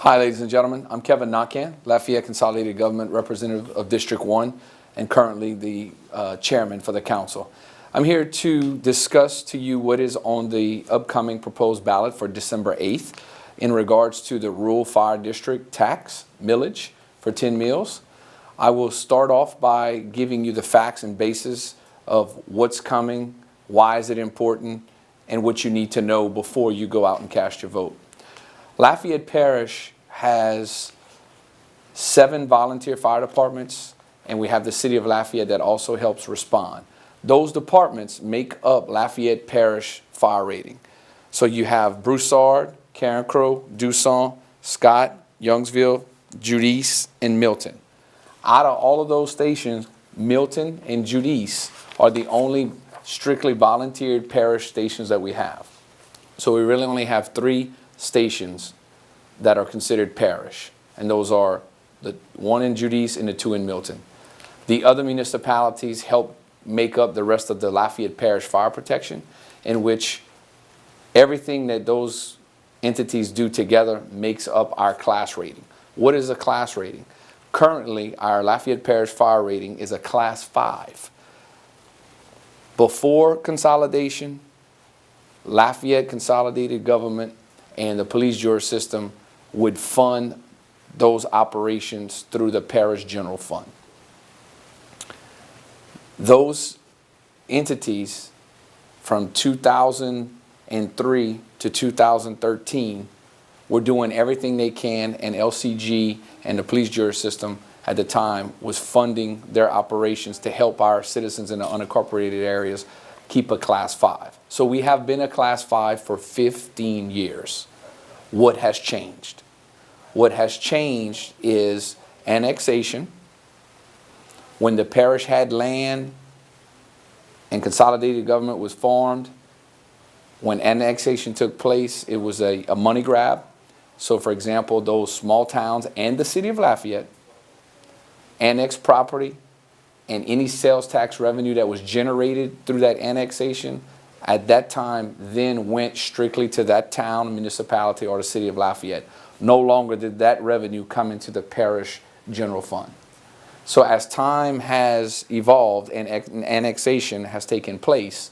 Hi, ladies and gentlemen. I'm Kevin Nakan, Lafayette Consolidated Government Representative of District 1 and currently the chairman for the council. I'm here to discuss to you what is on the upcoming proposed ballot for December 8th in regards to the rural fire district tax millage for 10 mills. I will start off by giving you the facts and basis of what's coming, why is it important, and what you need to know before you go out and cast your vote. Lafayette Parish has 7 volunteer fire departments, and we have the City of Lafayette that also helps respond. Those departments make up Lafayette Parish fire rating. So you have Broussard, Carencro, Dusson, Scott, Youngsville, Judice, and Milton. Out of all of those stations, Milton and Judice are the only strictly volunteered parish stations that we have. So we really only have 3 stations that are considered parish, and those are the 1 in Judice and the 2 in Milton. The other municipalities help make up the rest of the Lafayette Parish Fire Protection, in which everything that those entities do together makes up our class rating. What is a class rating? Currently, our Lafayette Parish Fire rating is a Class 5. Before consolidation, Lafayette Consolidated Government and the police jury system would fund those operations through the parish general fund. Those entities from 2003 to 2013 were doing everything they can, and LCG and the police jury system at the time was funding their operations to help our citizens in the unincorporated areas keep a Class 5. So we have been a Class 5 for 15 years. What has changed? What has changed is annexation. When the parish had land and consolidated government was formed, when annexation took place, it was a money grab. So for example, those small towns and the City of Lafayette annexed property, and any sales tax revenue that was generated through that annexation at that time then went strictly to that town, municipality, or the City of Lafayette. No longer did that revenue come into the parish general fund. So as time has evolved and annexation has taken place,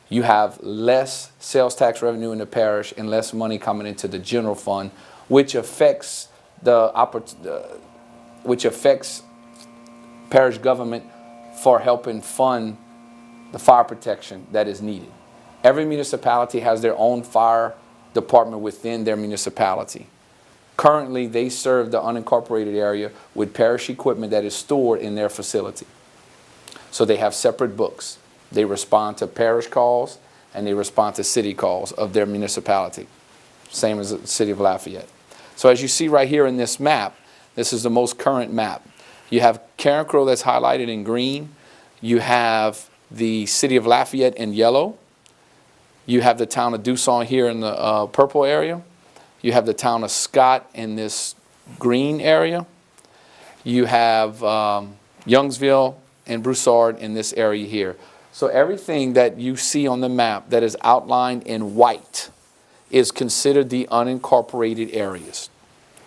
you have less sales tax revenue in the parish and less money coming into the general fund, which affects parish government for helping fund the fire protection that is needed. Every municipality has their own fire department within their municipality. Currently, they serve the unincorporated area with parish equipment that is stored in their facility. So they have separate books. They respond to parish calls and they respond to city calls of their municipality, same as the City of Lafayette. So as you see right here in this map, this is the most current map. You have Carencro that's highlighted in green. You have the City of Lafayette in yellow. You have the town of Dusson here in the purple area. You have the town of Scott in this green area. You have Youngsville and Broussard in this area here. So everything that you see on the map that is outlined in white is considered the unincorporated areas.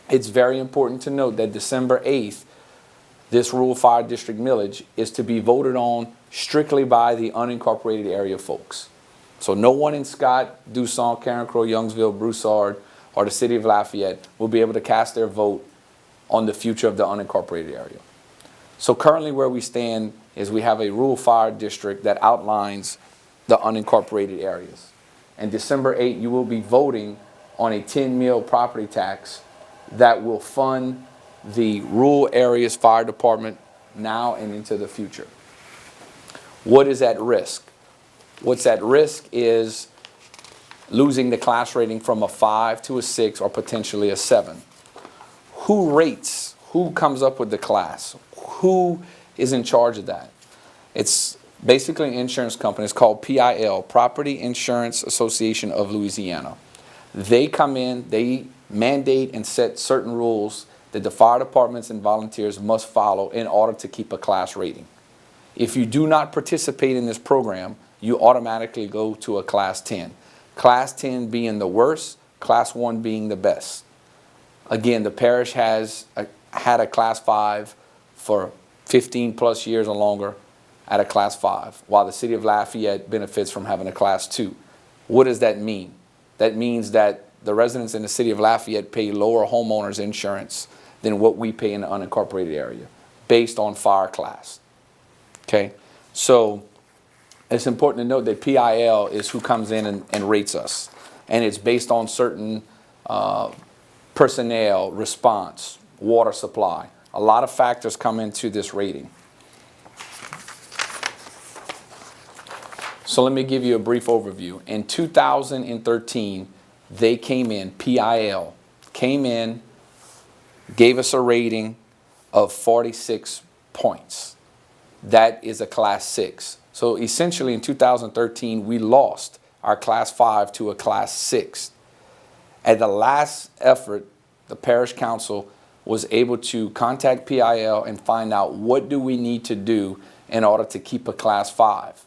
It's very important to note that December 8th, this rural fire district millage is to be voted on strictly by the unincorporated area folks. So no one in Scott, Dusson, Carencro, Youngsville, Broussard, or the City of Lafayette will be able to cast their vote on the future of the unincorporated area. So currently where we stand is we have a rural fire district that outlines the unincorporated areas. And December 8th, you will be voting on a 10 mil property tax that will fund the rural areas fire department now and into the future. What is at risk? What's at risk is losing the class rating from a 5 to a 6 or potentially a 7. Who rates? Who comes up with the class? Who is in charge of that? It's basically an insurance company. It's called PIL, Property Insurance Association of Louisiana. They come in, they mandate and set certain rules that the fire departments and volunteers must follow in order to keep a class rating. If you do not participate in this program, you automatically go to a Class 10. Class 10 being the worst, Class 1 being the best. Again, the parish has had a Class 5 for 15 plus years or longer at a Class 5, while the city of Lafayette benefits from having a Class 2. What does that mean? That means that the residents in the city of Lafayette pay lower homeowners insurance than what we pay in the unincorporated area based on fire class. Okay? So it's important to note that PIL is who comes in and rates us. And it's based on certain personnel, response, water supply. A lot of factors come into this rating. So let me give you a brief overview. In 2013, they came in, PIL, came in, gave us a rating of 46 points. That is a Class 6. So essentially in 2013, we lost our Class 5 to a Class 6. At the last effort, the parish council was able to contact PIL and find out what do we need to do in order to keep a Class 5.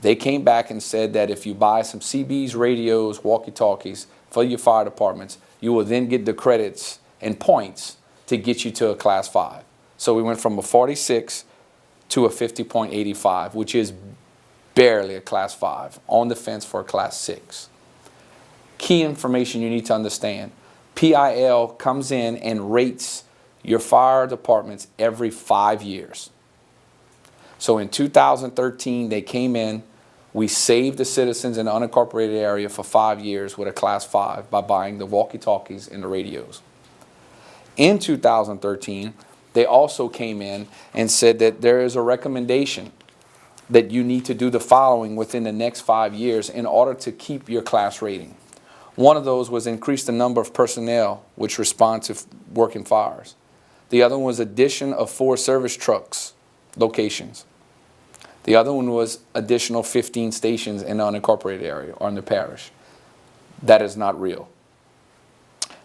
They came back and said that if you buy some CBs, radios, walkie-talkies for your fire departments, you will then get the credits and points to get you to a Class 5. So we went from a 46 to a 50.85, which is barely a Class 5, on the fence for a Class 6. Key information you need to understand. PIL comes in and rates your fire departments every 5 years. So in 2013, they came in, we saved the citizens in the unincorporated area for 5 years with a Class 5 by buying the walkie-talkies and the radios. In 2013, they also came in and said that there is a recommendation that you need to do the following within the next 5 years in order to keep your class rating. One of those was increase the number of personnel which respond to working fires. The other one was addition of 4 service trucks locations. The other one was additional 15 stations in the unincorporated area or in the parish. That is not real.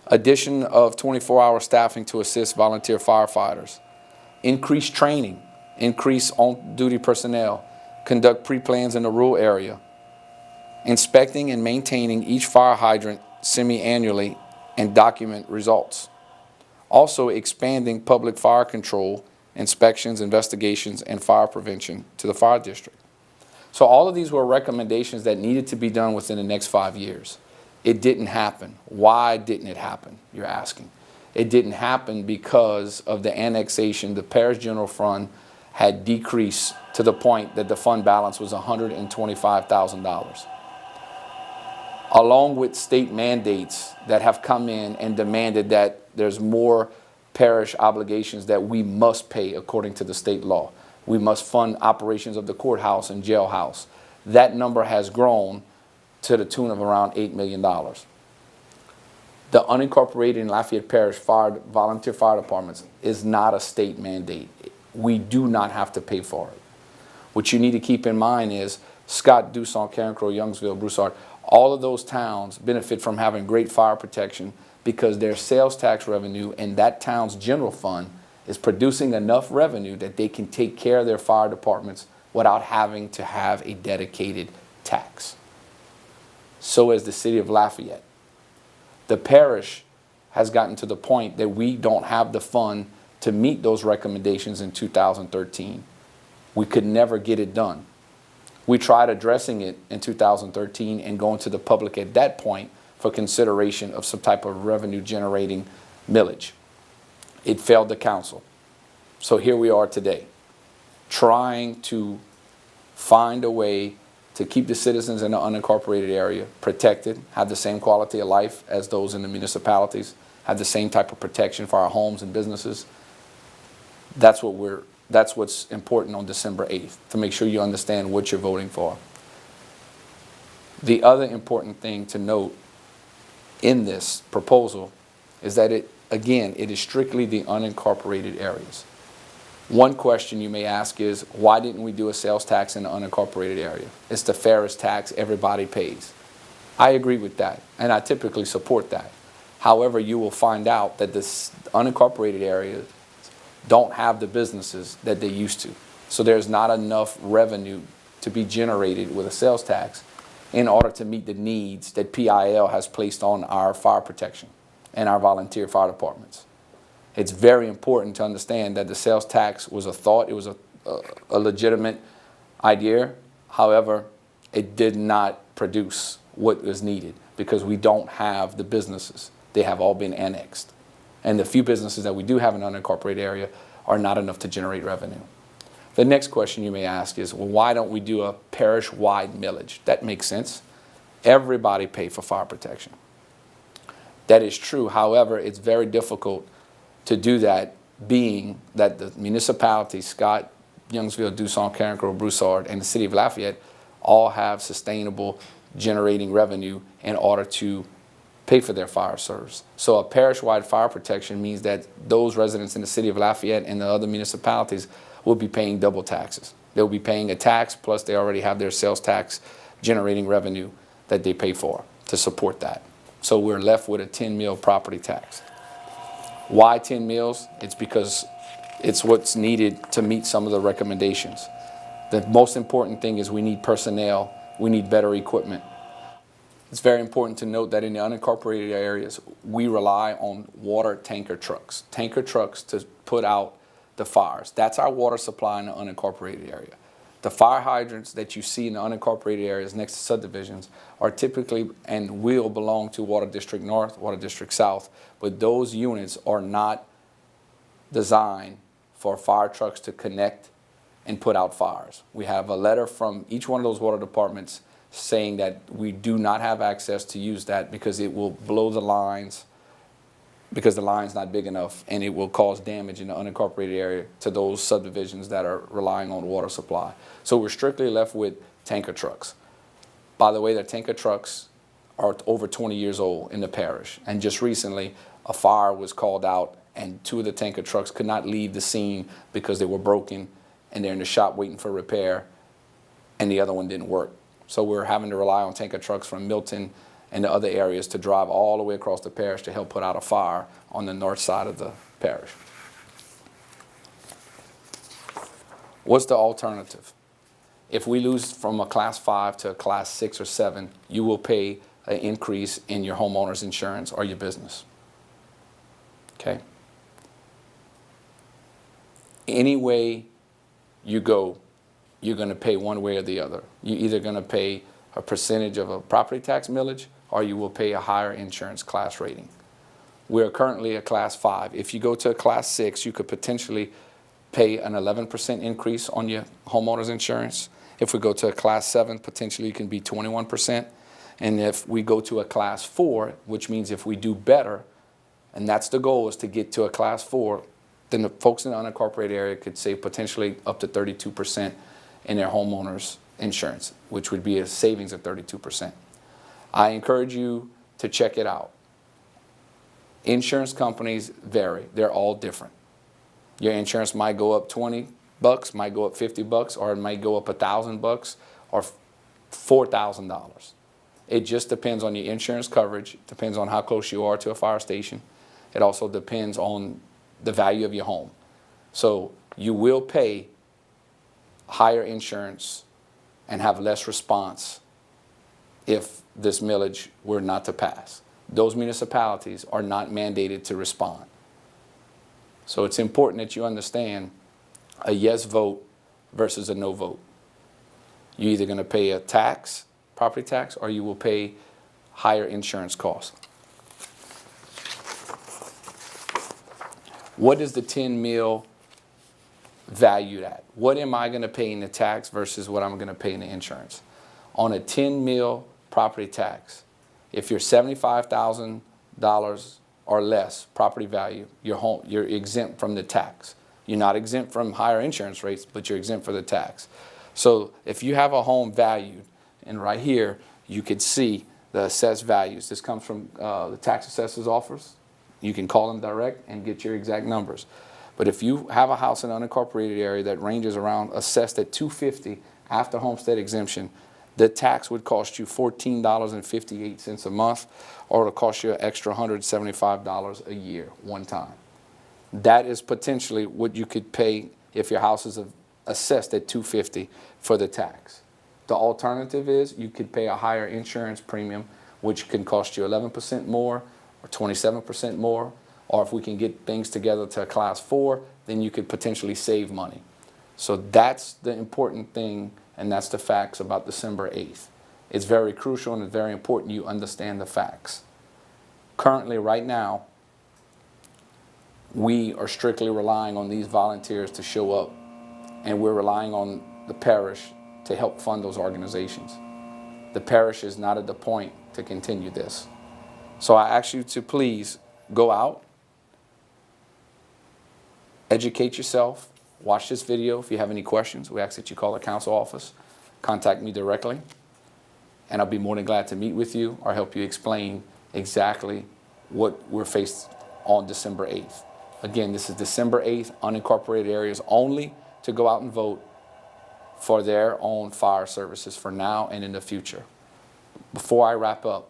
Addition of 24-hour staffing to assist volunteer firefighters. Increase training. Increase on-duty personnel. Conduct pre-plans in the rural area. Inspecting and maintaining each fire hydrant semi-annually and document results. Also expanding public fire control, inspections, investigations, and fire prevention to the fire district. So all of these were recommendations that needed to be done within the next 5 years. It didn't happen. Why didn't it happen, you're asking? It didn't happen because of the annexation. The parish general fund had decreased to the point that the fund balance was $125,000. Along with state mandates that have come in and demanded that there's more parish obligations that we must pay according to the state law. We must fund operations of the courthouse and jailhouse. That number has grown to the tune of around $8 million. The unincorporated in Lafayette Parish volunteer fire departments is not a state mandate. We do not have to pay for it. What you need to keep in mind is Scott, Dusson, Carencro, Youngsville, Broussard, all of those towns benefit from having great fire protection because their sales tax revenue and that town's general fund is producing enough revenue that they can take care of their fire departments without having to have a dedicated tax. So is the city of Lafayette. The parish has gotten to the point that we don't have the fund to meet those recommendations in 2013. We could never get it done. We tried addressing it in 2013 and going to the public at that point for consideration of some type of revenue generating millage. It failed the council. So here we are today, trying to find a way to keep the citizens in the unincorporated area protected, have the same quality of life as those in the municipalities, have the same type of protection for our homes and businesses. That's what's important on December 8th, to make sure you understand what you're voting for. The other important thing to note in this proposal is that it is strictly the unincorporated areas. One question you may ask is, why didn't we do a sales tax in the unincorporated area? It's the fairest tax everybody pays. I agree with that, and I typically support that. However, you will find out that the unincorporated areas don't have the businesses that they used to. So there's not enough revenue to be generated with a sales tax in order to meet the needs that PIL has placed on our fire protection. and our volunteer fire departments. It's very important to understand that the sales tax was a thought. It was a legitimate idea. However, it did not produce what was needed because we don't have the businesses. They have all been annexed. And the few businesses that we do have in an unincorporated area are not enough to generate revenue. The next question you may ask is, well, why don't we do a parish-wide millage? That makes sense. Everybody pay for fire protection. That is true. However, it's very difficult to do that, being that the municipalities, Scott, Youngsville, Dusson, Carencro, Broussard, and the city of Lafayette all have sustainable generating revenue in order to pay for their fire service. So a parish-wide fire protection means that those residents in the city of Lafayette and the other municipalities will be paying double taxes. They'll be paying a tax, plus they already have their sales tax generating revenue that they pay for to support that. So we're left with a 10 mil property tax. Why 10 mils? It's because it's what's needed to meet some of the recommendations. The most important thing is we need personnel, we need better equipment. It's very important to note that in the unincorporated areas, we rely on water tanker trucks to put out the fires. That's our water supply in the unincorporated area. The fire hydrants that you see in the unincorporated areas next to subdivisions are typically and will belong to Water District North, Water District South, but those units are not designed for fire trucks to connect and put out fires. We have a letter from each one of those water departments saying that we do not have access to use that because it will blow the lines, because the line's not big enough, and it will cause damage in the unincorporated area to those subdivisions that are relying on water supply. So we're strictly left with tanker trucks. By the way, the tanker trucks are over 20 years old in the parish, and just recently a fire was called out and 2 of the tanker trucks could not leave the scene because they were broken and they're in the shop waiting for repair, and the other one didn't work. So we're having to rely on tanker trucks from Milton and the other areas to drive all the way across the parish to help put out a fire on the north side of the parish. What's the alternative? If we lose from a class 5 to a class 6 or 7, you will pay an increase in your homeowner's insurance or your business. Okay? Any way you go, you're going to pay one way or the other. You're either going to pay a percentage of a property tax millage or you will pay a higher insurance class rating. We're currently a class 5. If you go to a class 6, you could potentially pay an 11% increase on your homeowner's insurance. If we go to a class 7, potentially it can be 21%. And if we go to a class 4, which means if we do better, and that's the goal, is to get to a class 4, then the folks in the unincorporated area could save potentially up to 32% in their homeowner's insurance, which would be a savings of 32%. I encourage you to check it out. Insurance companies vary. They're all different. Your insurance might go up $20, might go up $50, or it might go up $1,000 or $4,000. It just depends on your insurance coverage. It depends on how close you are to a fire station. It also depends on the value of your home. So you will pay higher insurance and have less response if this millage were not to pass. Those municipalities are not mandated to respond. So it's important that you understand a yes vote versus a no vote. You're either going to pay a tax, property tax, or you will pay higher insurance costs. What is the 10 mil valued at? What am I going to pay in the tax versus what I'm going to pay in the insurance? On a 10 mil property tax, if you're $75,000 or less property value, you're exempt from the tax. You're not exempt from higher insurance rates, but you're exempt for the tax. So if you have a home valued, and right here you could see the assessed values. This comes from the tax assessor's office. You can call them direct and get your exact numbers. But if you have a house in an unincorporated area that ranges around assessed at $250 after homestead exemption, the tax would cost you $14.58 a month, or it'll cost you an extra $175 a year one time. That is potentially what you could pay if your house is assessed at $250 for the tax. The alternative is you could pay a higher insurance premium, which can cost you 11% more, or 27% more, or if we can get things together to a class 4, then you could potentially save money. So that's the important thing, and that's the facts about December 8th. It's very crucial and it's very important you understand the facts. Currently, right now, we are strictly relying on these volunteers to show up, and we're relying on the parish to help fund those organizations. The parish is not at the point to continue this. So I ask you to please go out, educate yourself, watch this video. If you have any questions, we ask that you call the council office, contact me directly, and I'll be more than glad to meet with you or help you explain exactly what we're faced on December 8th. Again, this is December 8th, unincorporated areas only to go out and vote for their own fire services for now and in the future. Before I wrap up,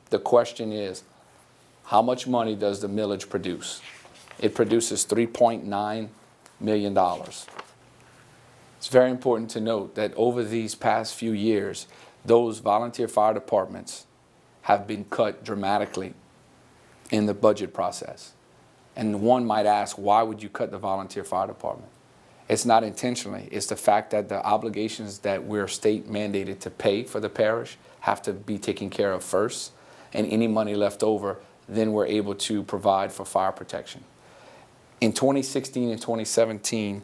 the question is, how much money does the millage produce? It produces $3.9 million. It's very important to note that over these past few years, those volunteer fire departments have been cut dramatically in the budget process. And one might ask, why would you cut the volunteer fire department? It's not intentionally. It's the fact that the obligations that we're state mandated to pay for the parish have to be taken care of first, and any money left over, then we're able to provide for fire protection. In 2016 and 2017,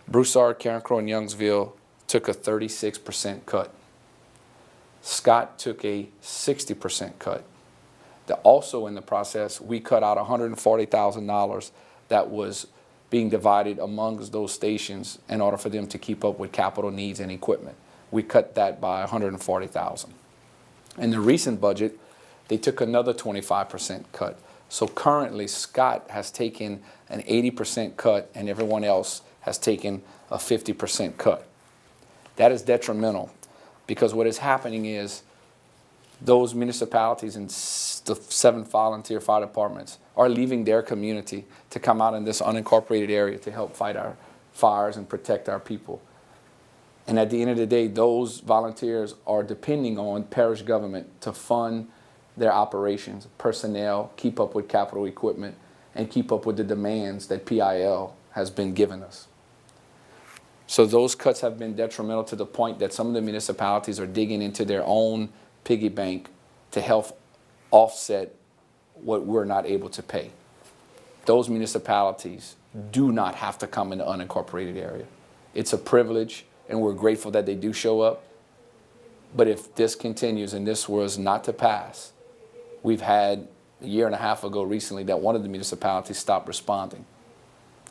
Broussard, Carencro, and Youngsville took a 36% cut. Scott took a 60% cut. Also in the process, we cut out $140,000 that was being divided amongst those stations in order for them to keep up with capital needs and equipment. We cut that by $140,000. In the recent budget, they took another 25% cut. So currently, Scott has taken an 80% cut and everyone else has taken a 50% cut. That is detrimental because what is happening is those municipalities and the 7 volunteer fire departments are leaving their community to come out in this unincorporated area to help fight our fires and protect our people. And at the end of the day, those volunteers are depending on parish government to fund their operations, personnel, keep up with capital equipment, and keep up with the demands that PIL has been giving us. So those cuts have been detrimental to the point that some of the municipalities are digging into their own piggy bank to help offset what we're not able to pay. Those municipalities do not have to come in the unincorporated area. It's a privilege, and we're grateful that they do show up. But if this continues and this was not to pass, we've had a year and a half ago recently that one of the municipalities stopped responding.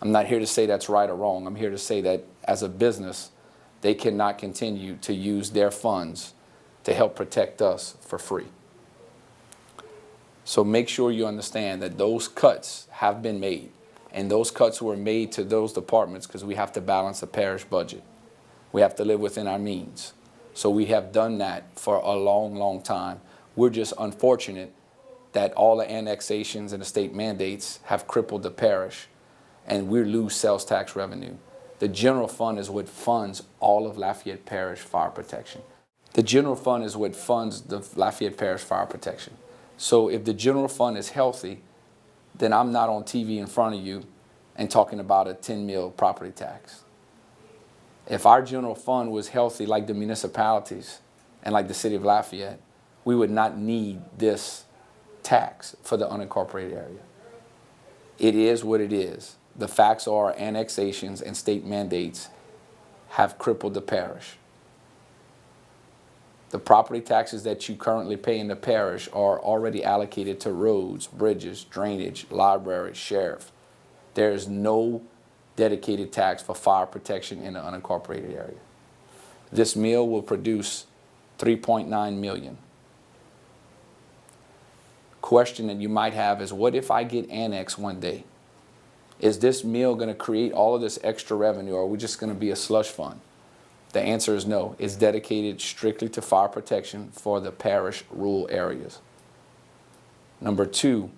I'm not here to say that's right or wrong. I'm here to say that as a business, they cannot continue to use their funds to help protect us for free. So make sure you understand that those cuts have been made, and those cuts were made to those departments because we have to balance the parish budget. We have to live within our means. So we have done that for a long, long time. We're just unfortunate that all the annexations and the state mandates have crippled the parish, and we lose sales tax revenue. The general fund is what funds all of Lafayette Parish fire protection. The general fund is what funds the Lafayette Parish fire protection. So if the general fund is healthy, then I'm not on TV in front of you and talking about a 10 mil property tax. If our general fund was healthy like the municipalities and like the city of Lafayette, we would not need this tax for the unincorporated area. It is what it is. The facts are annexations and state mandates have crippled the parish. The property taxes that you currently pay in the parish are already allocated to roads, bridges, drainage, library, sheriff. There is no dedicated tax for fire protection in the unincorporated area. This mill will produce $3.9 million. Question that you might have is, what if I get annexed one day? Is this mill going to create all of this extra revenue, or are we just going to be a slush fund? The answer is no. It's dedicated strictly to fire protection for the parish rural areas. Number 2,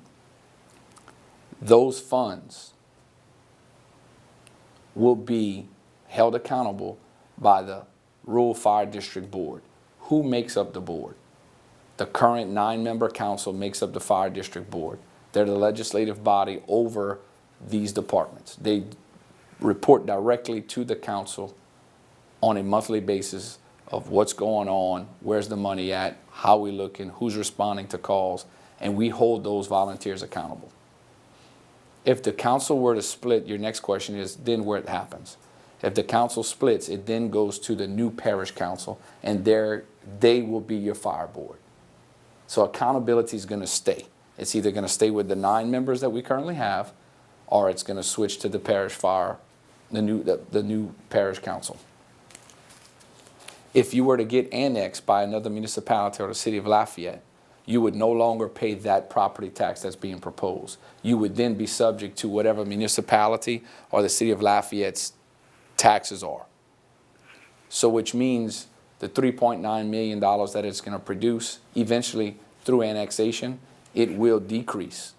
those funds will be held accountable by the Rural Fire District Board. Who makes up the board? The current 9-member council makes up the fire district board. They're the legislative body over these departments. They report directly to the council on a monthly basis of what's going on, where's the money at, how we looking, who's responding to calls, and we hold those volunteers accountable. If the council were to split, your next question is then where it happens. If the council splits, it then goes to the new parish council, and they will be your fire board. So accountability is going to stay. It's either going to stay with the 9 members that we currently have, or it's going to switch to the parish fire, the new parish council. If you were to get annexed by another municipality or the city of Lafayette, you would no longer pay that property tax that's being proposed. You would then be subject to whatever municipality or the city of Lafayette's taxes are. So which means the $3.9 million that it's going to produce, eventually through annexation, it will decrease.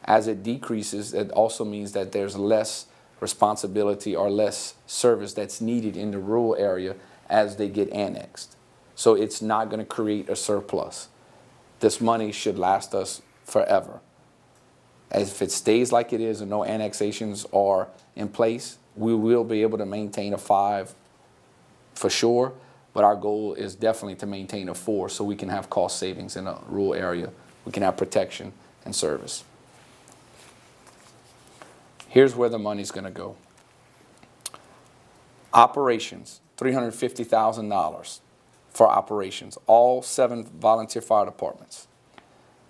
As it decreases, it also means that there's less responsibility or less service that's needed in the rural area as they get annexed. So it's not going to create a surplus. This money should last us forever. As if it stays like it is and no annexations are in place, we will be able to maintain a 5 for sure, but our goal is definitely to maintain a 4 so we can have cost savings in a rural area. We can have protection and service. Here's where the money's going to go. Operations, $350,000 for operations, all 7 volunteer fire departments.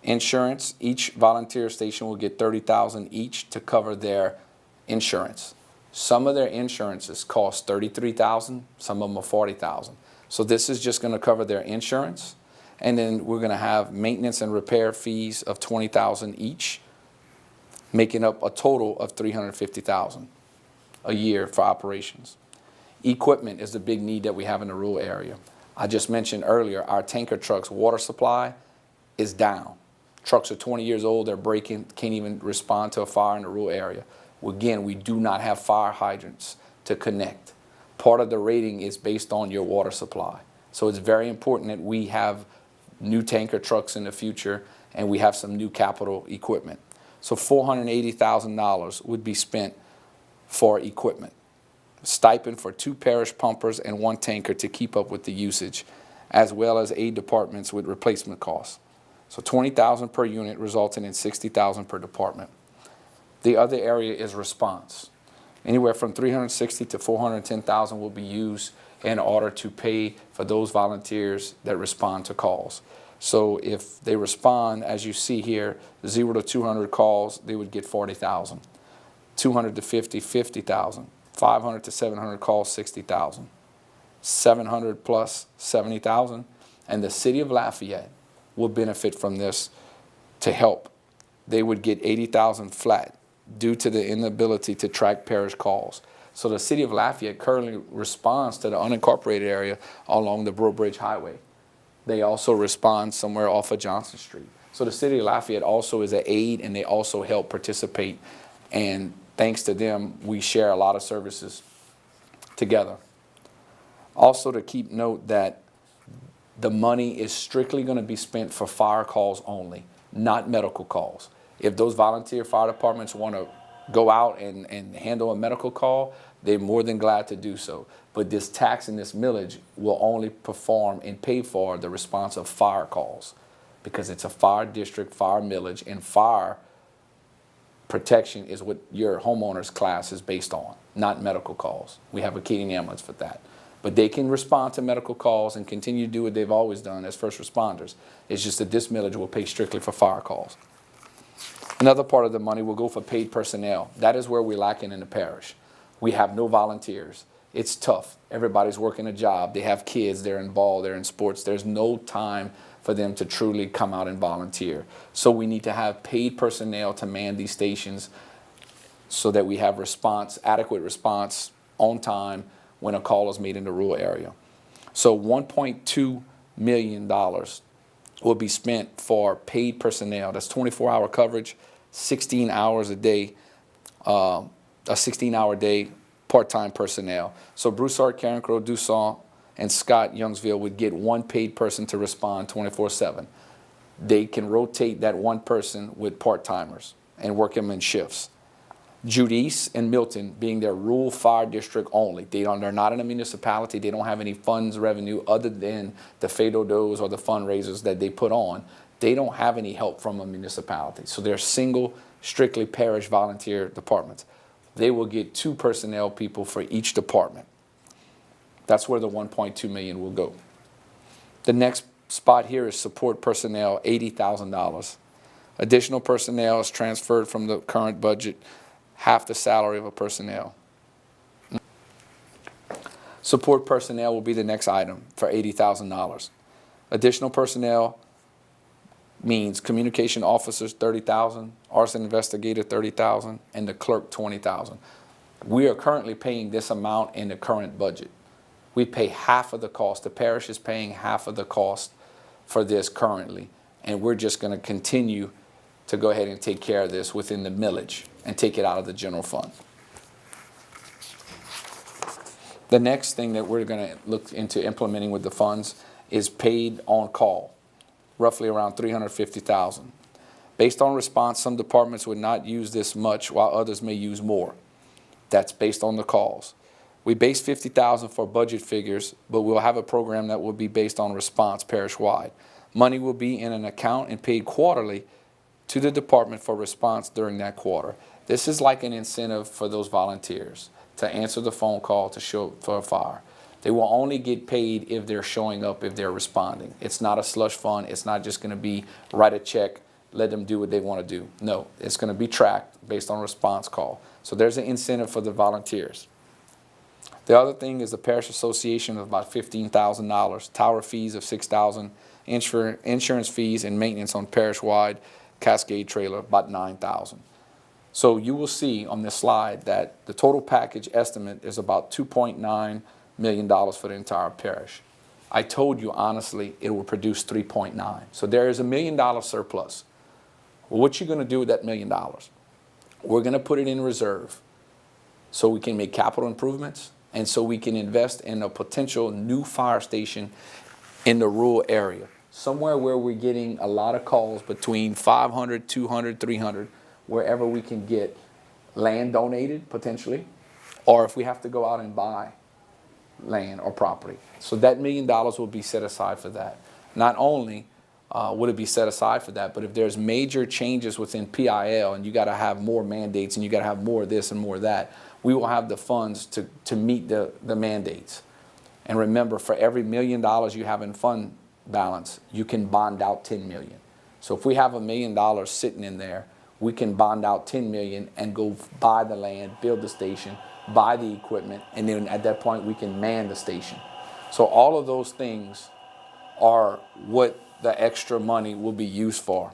Insurance, each volunteer station will get $30,000 each to cover their insurance. Some of their insurances cost $33,000, some of them are $40,000. So this is just going to cover their insurance, and then we're going to have maintenance and repair fees of $20,000 each, making up a total of $350,000 a year for operations. Equipment is the big need that we have in the rural area. I just mentioned earlier, our tanker trucks water supply is down. Trucks are 20 years old, they're breaking, can't even respond to a fire in the rural area. Again, we do not have fire hydrants to connect. Part of the rating is based on your water supply. So it's very important that we have new tanker trucks in the future and we have some new capital equipment. So $480,000 would be spent for equipment. Stipend for 2 parish pumpers and 1 tanker to keep up with the usage, as well as aid departments with replacement costs. So $20,000 per unit, resulting in $60,000 per department. The other area is response. Anywhere from $360,000 to $410,000 will be used in order to pay for those volunteers that respond to calls. So if they respond, as you see here, 0 to 200 calls, they would get $40,000. 200 to 50, $50,000. 500 to 700 calls, $60,000. 700 plus, $70,000. And the city of Lafayette will benefit from this to help. They would get $80,000 flat due to the inability to track parish calls. So the city of Lafayette currently responds to the unincorporated area along the Breaux Bridge Highway. They also respond somewhere off of Johnson Street. So the city of Lafayette also is an aid, and they also help participate. And thanks to them, we share a lot of services together. Also to keep note that the money is strictly going to be spent for fire calls only, not medical calls. If those volunteer fire departments want to go out and handle a medical call, they're more than glad to do so. But this tax and this millage will only perform and pay for the response of fire calls, because it's a fire district, fire millage, and fire protection is what your homeowner's class is based on, not medical calls. We have a Keating ambulance for that. But they can respond to medical calls and continue to do what they've always done as first responders. It's just that this millage will pay strictly for fire calls. Another part of the money will go for paid personnel. That is where we're lacking in the parish. We have no volunteers. It's tough. Everybody's working a job. They have kids. They're involved. They're in sports. There's no time for them to truly come out and volunteer. So we need to have paid personnel to man these stations so that we have response, adequate response on time when a call is made in the rural area. So $1.2 million will be spent for paid personnel. That's 24-hour coverage, 16 hours a day, a 16-hour day part-time personnel. So Broussard, Carencro, Dussault, and Scott Youngsville would get 1 paid person to respond 24/7. They can rotate that one person with part-timers and work them in shifts. Judice and Milton being their rural fire district only. They're not in a municipality. They don't have any funds revenue other than the FADODOs or the fundraisers that they put on. They don't have any help from a municipality. So they're single, strictly parish volunteer departments. They will get 2 personnel people for each department. That's where the $1.2 million will go. The next spot here is support personnel, $80,000. Additional personnel is transferred from the current budget, half the salary of a personnel. Support personnel will be the next item for $80,000. Additional personnel means communication officers, $30,000, arson investigator, $30,000, and the clerk, $20,000. We are currently paying this amount in the current budget. We pay half of the cost. The parish is paying half of the cost for this currently, and we're just going to continue to go ahead and take care of this within the millage and take it out of the general fund. The next thing that we're going to look into implementing with the funds is paid on call, roughly around $350,000. Based on response, some departments would not use this much while others may use more. That's based on the calls. We base $50,000 for budget figures, but we'll have a program that will be based on response parish-wide. Money will be in an account and paid quarterly to the department for response during that quarter. This is like an incentive for those volunteers to answer the phone call to show up for a fire. They will only get paid if they're showing up, if they're responding. It's not a slush fund. It's not just going to be write a check, let them do what they want to do. No, it's going to be tracked based on response call. So there's an incentive for the volunteers. The other thing is the parish association of about $15,000, tower fees of $6,000, insurance fees and maintenance on parish-wide Cascade trailer, about $9,000. So you will see on this slide that the total package estimate is about $2.9 million for the entire parish. I told you honestly it will produce 3.9. So there is $1 million surplus. Well, what you going to do with that $1 million? We're going to put it in reserve so we can make capital improvements and so we can invest in a potential new fire station in the rural area. Somewhere where we're getting a lot of calls between 500, 200, 300, wherever we can get land donated potentially, or if we have to go out and buy land or property. So that $1 million will be set aside for that. Not only would it be set aside for that, but if there's major changes within PIL and you got to have more mandates and you got to have more of this and more of that, we will have the funds to meet the mandates. And remember, for every $1 million you have in fund balance, you can bond out $10 million. So if we have $1 million sitting in there, we can bond out $10 million and go buy the land, build the station, buy the equipment, and then at that point we can man the station. So all of those things are what the extra money will be used for.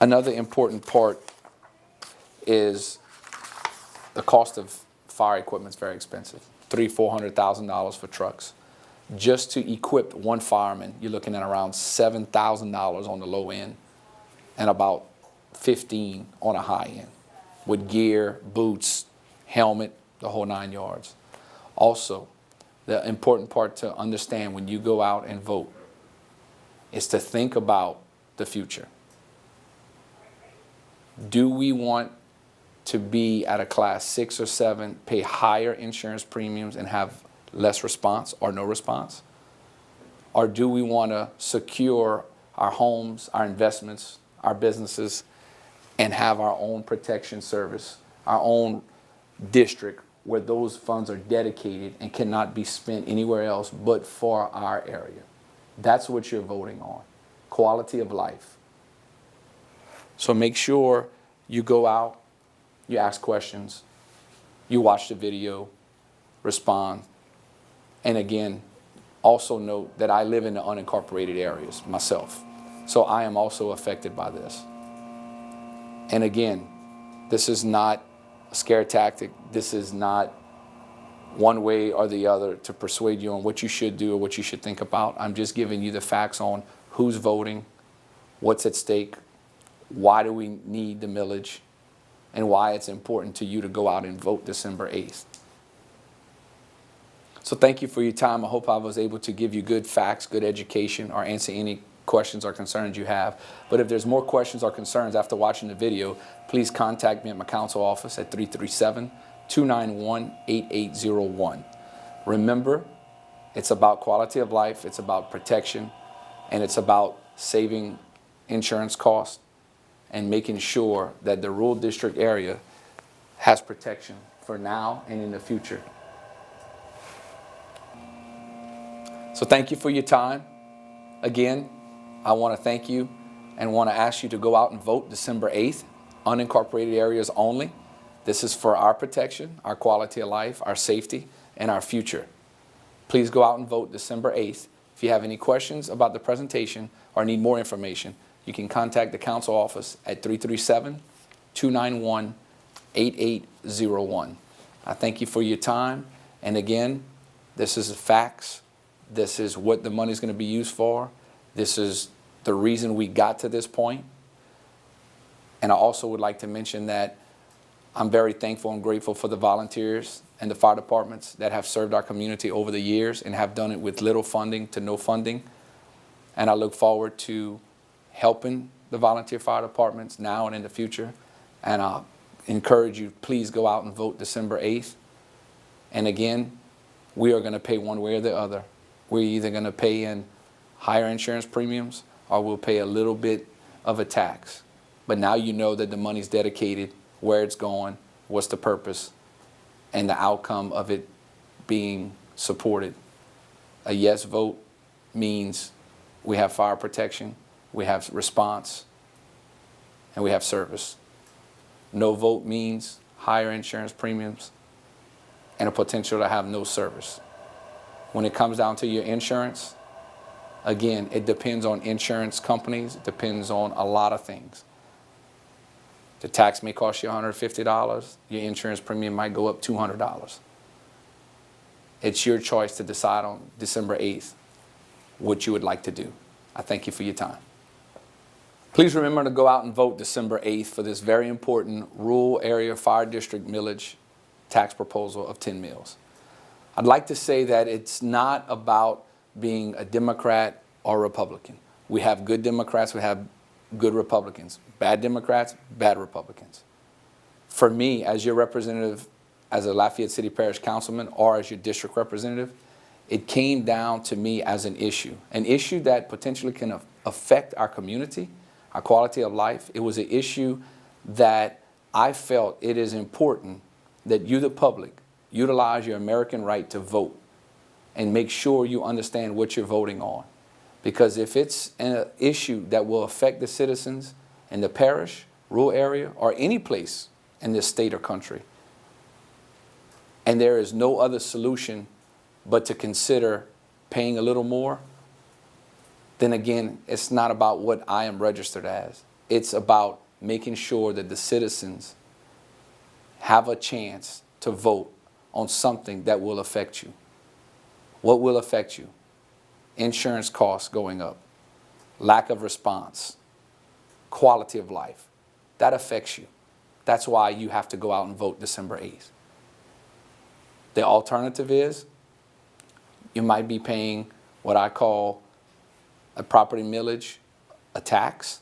Another important part is the cost of fire equipment is very expensive. $300,000–400,000 for trucks. Just to equip one fireman, you're looking at around $7,000 on the low end and about $15,000 on a high end, with gear, boots, helmet, the whole 9 yards. Also, the important part to understand when you go out and vote is to think about the future. Do we want to be at a class 6 or 7, pay higher insurance premiums and have less response or no response? Or do we want to secure our homes, our investments, our businesses, and have our own protection service, our own district where those funds are dedicated and cannot be spent anywhere else but for our area? That's what you're voting on, quality of life. So make sure you go out, you ask questions, you watch the video, respond. And again, also note that I live in the unincorporated areas myself. So I am also affected by this. And again, this is not a scare tactic. This is not one way or the other to persuade you on what you should do or what you should think about. I'm just giving you the facts on who's voting, what's at stake, why do we need the millage, and why it's important to you to go out and vote December 8th. So thank you for your time. I hope I was able to give you good facts, good education, or answer any questions or concerns you have. But if there's more questions or concerns after watching the video, please contact me at my council office at 337-291-8801. Remember, it's about quality of life, it's about protection, and it's about saving insurance costs and making sure that the rural district area has protection for now and in the future. So thank you for your time. Again, I want to thank you and want to ask you to go out and vote December 8th, unincorporated areas only. This is for our protection, our quality of life, our safety, and our future. Please go out and vote December 8th. If you have any questions about the presentation or need more information, you can contact the council office at 337-291-8801. I thank you for your time. And again, this is the facts. This is what the money is going to be used for. This is the reason we got to this point. And I also would like to mention that I'm very thankful and grateful for the volunteers and the fire departments that have served our community over the years and have done it with little funding to no funding. And I look forward to helping the volunteer fire departments now and in the future. And I encourage you, please go out and vote December 8th. And again, we are going to pay one way or the other. We're either going to pay in higher insurance premiums or we'll pay a little bit of a tax. But now you know that the money's dedicated, where it's going, what's the purpose, and the outcome of it being supported. A yes vote means we have fire protection, we have response, and we have service. No vote means higher insurance premiums and a potential to have no service. When it comes down to your insurance, again, it depends on insurance companies. It depends on a lot of things. The tax may cost you $150. Your insurance premium might go up $200. It's your choice to decide on December 8th what you would like to do. I thank you for your time. Please remember to go out and vote December 8th for this very important rural area fire district millage tax proposal of 10 mills. I'd like to say that it's not about being a Democrat or Republican. We have good Democrats, we have good Republicans. Bad Democrats, bad Republicans. For me, as your representative, as a Lafayette City Parish Councilman, or as your district representative, it came down to me as an issue that potentially can affect our community, our quality of life. It was an issue that I felt it is important that you, the public, utilize your American right to vote and make sure you understand what you're voting on. Because if it's an issue that will affect the citizens in the parish, rural area, or any place in this state or country, and there is no other solution but to consider paying a little more, then again, it's not about what I am registered as. It's about making sure that the citizens have a chance to vote on something that will affect you. What will affect you? Insurance costs going up, lack of response, quality of life. That affects you. That's why you have to go out and vote December 8th. The alternative is you might be paying what I call a property millage, a tax.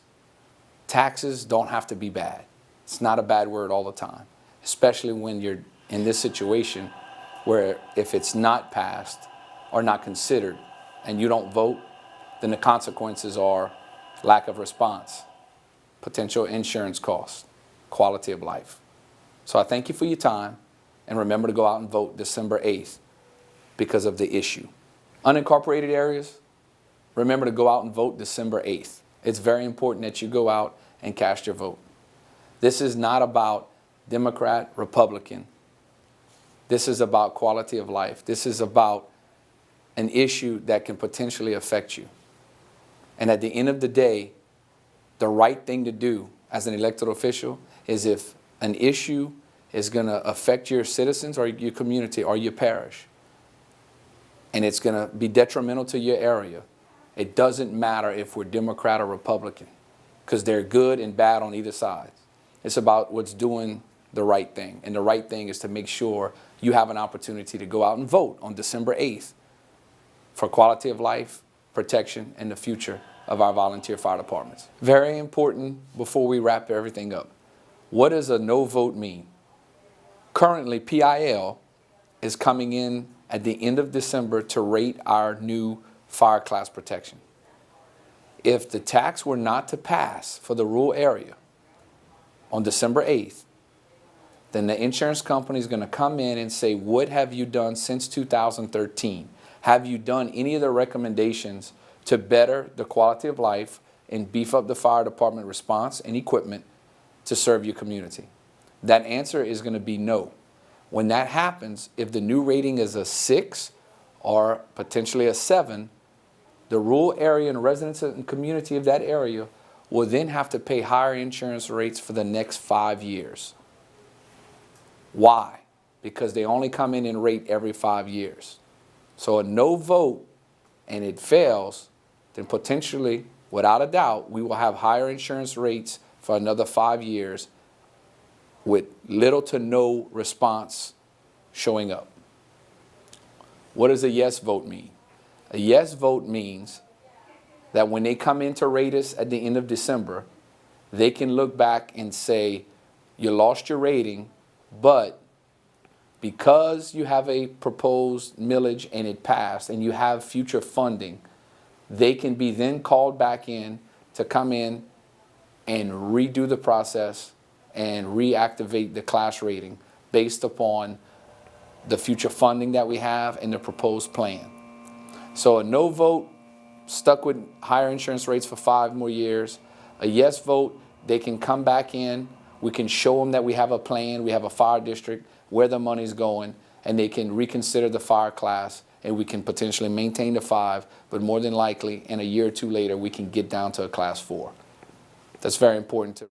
Taxes don't have to be bad. It's not a bad word all the time, especially when you're in this situation where if it's not passed or not considered and you don't vote, then the consequences are lack of response, potential insurance costs, quality of life. So I thank you for your time, and remember to go out and vote December 8th because of the issue. Unincorporated areas, remember to go out and vote December 8th. It's very important that you go out and cast your vote. This is not about Democrat, Republican. This is about quality of life. This is about an issue that can potentially affect you. And at the end of the day, the right thing to do as an elected official is if an issue is going to affect your citizens or your community or your parish, and it's going to be detrimental to your area, it doesn't matter if we're Democrat or Republican, because they're good and bad on either side. It's about what's doing the right thing. And the right thing is to make sure you have an opportunity to go out and vote on December 8th for quality of life, protection, and the future of our volunteer fire departments. Very important before we wrap everything up. What does a no vote mean? Currently, PIL is coming in at the end of December to rate our new fire class protection. If the tax were not to pass for the rural area on December 8th, then the insurance company is going to come in and say, what have you done since 2013? Have you done any of the recommendations to better the quality of life and beef up the fire department response and equipment to serve your community? That answer is going to be no. When that happens, if the new rating is a 6 or potentially a 7, the rural area and residents and community of that area will then have to pay higher insurance rates for the next 5 years. Why? Because they only come in and rate every 5 years. So a no vote and it fails, then potentially, without a doubt, we will have higher insurance rates for another 5 years with little to no response showing up. What does a yes vote mean? A yes vote means that when they come in to rate us at the end of December, they can look back and say, you lost your rating, but because you have a proposed millage and it passed and you have future funding, they can be then called back in to come in and redo the process and reactivate the class rating based upon the future funding that we have and the proposed plan. So a no vote, stuck with higher insurance rates for 5 more years. A yes vote, they can come back in. We can show them that we have a plan, we have a fire district, where the money's going, and they can reconsider the fire class, and we can potentially maintain the 5, but more than likely, in a year or 2 later, we can get down to a class 4. That's very important to